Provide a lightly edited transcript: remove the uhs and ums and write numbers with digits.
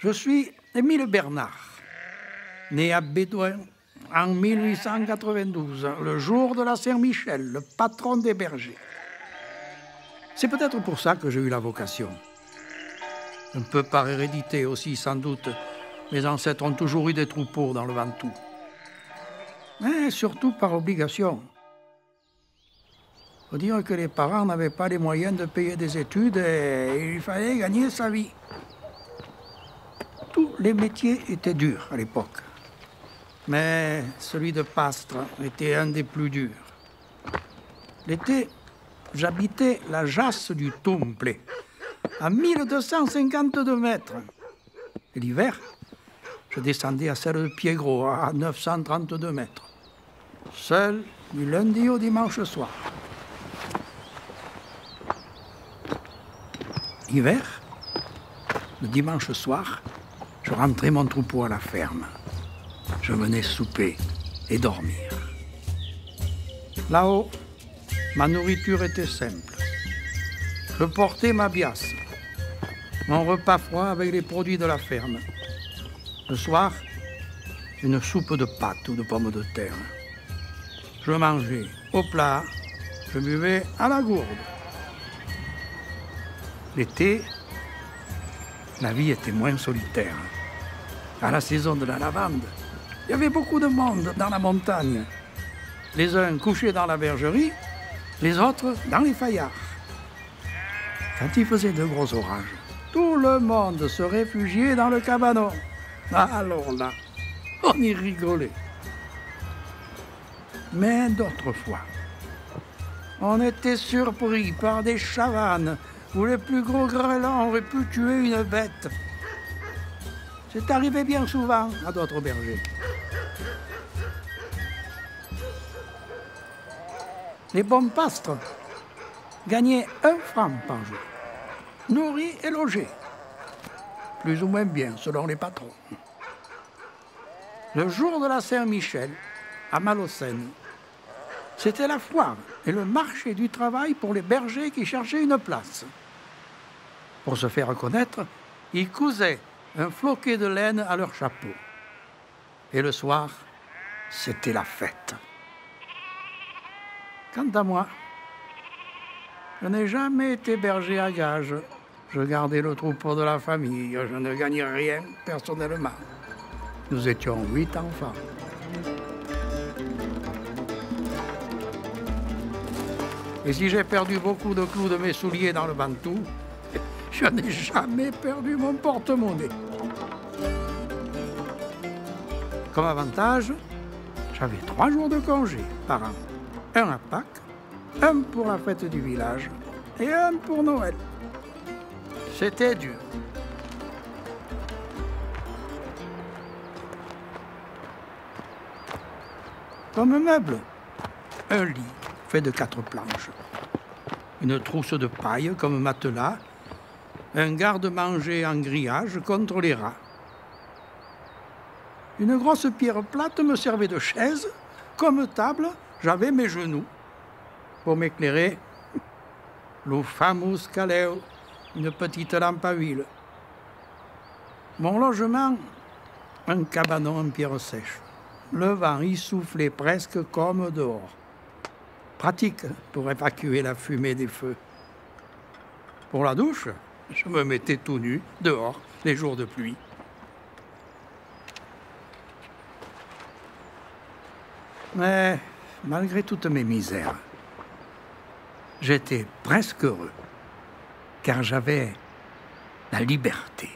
Je suis Émile Bernard, né à Bédouin en 1892, le jour de la Saint-Michel, le patron des bergers. C'est peut-être pour ça que j'ai eu la vocation. Un peu par hérédité aussi, sans doute. Mes ancêtres ont toujours eu des troupeaux dans le Ventoux. Mais surtout par obligation. Il faut dire que les parents n'avaient pas les moyens de payer des études et il fallait gagner sa vie. Tous les métiers étaient durs à l'époque. Mais celui de pastre était un des plus durs. L'été, j'habitais la Jasse du Toumplé, à 1252 mètres. Et l'hiver, je descendais à celle de Piégros, à 932 mètres. Seul du lundi au dimanche soir. L'hiver, le dimanche soir, je rentrais mon troupeau à la ferme. Je venais souper et dormir. Là-haut, ma nourriture était simple. Je portais ma biasse, mon repas froid avec les produits de la ferme. Le soir, une soupe de pâtes ou de pommes de terre. Je mangeais au plat, je buvais à la gourde. L'été, la vie était moins solitaire. À la saison de la lavande, il y avait beaucoup de monde dans la montagne. Les uns couchés dans la bergerie, les autres dans les faillards. Quand il faisait de gros orages, tout le monde se réfugiait dans le cabanon. Alors là, on y rigolait. Mais d'autres fois, on était surpris par des chavannes où les plus gros grêlons auraient pu tuer une bête. C'est arrivé bien souvent à d'autres bergers. Les bons pastres gagnaient 1 franc par jour, nourris et logés, plus ou moins bien selon les patrons. Le jour de la Saint-Michel, à Malocène, c'était la foire et le marché du travail pour les bergers qui cherchaient une place. Pour se faire connaître, ils cousaient un floquet de laine à leur chapeau. Et le soir, c'était la fête. Quant à moi, je n'ai jamais été berger à gage. Je gardais le troupeau de la famille. Je ne gagnais rien personnellement. Nous étions 8 enfants. Et si j'ai perdu beaucoup de clous de mes souliers dans le Ventoux, je n'ai jamais perdu mon porte-monnaie. Comme avantage, j'avais 3 jours de congé par an. 1 à Pâques, 1 pour la fête du village et 1 pour Noël. C'était dur. Comme meuble, un lit fait de 4 planches, une trousse de paille comme matelas, un garde-manger en grillage contre les rats. Une grosse pierre plate me servait de chaise. Comme table, j'avais mes genoux. Pour m'éclairer, l'Ufamus Caleo, une petite lampe à huile. Mon logement, un cabanon en pierre sèche. Le vent y soufflait presque comme dehors. Pratique pour évacuer la fumée des feux. Pour la douche, je me mettais tout nu dehors les jours de pluie. Mais malgré toutes mes misères, j'étais presque heureux, car j'avais la liberté.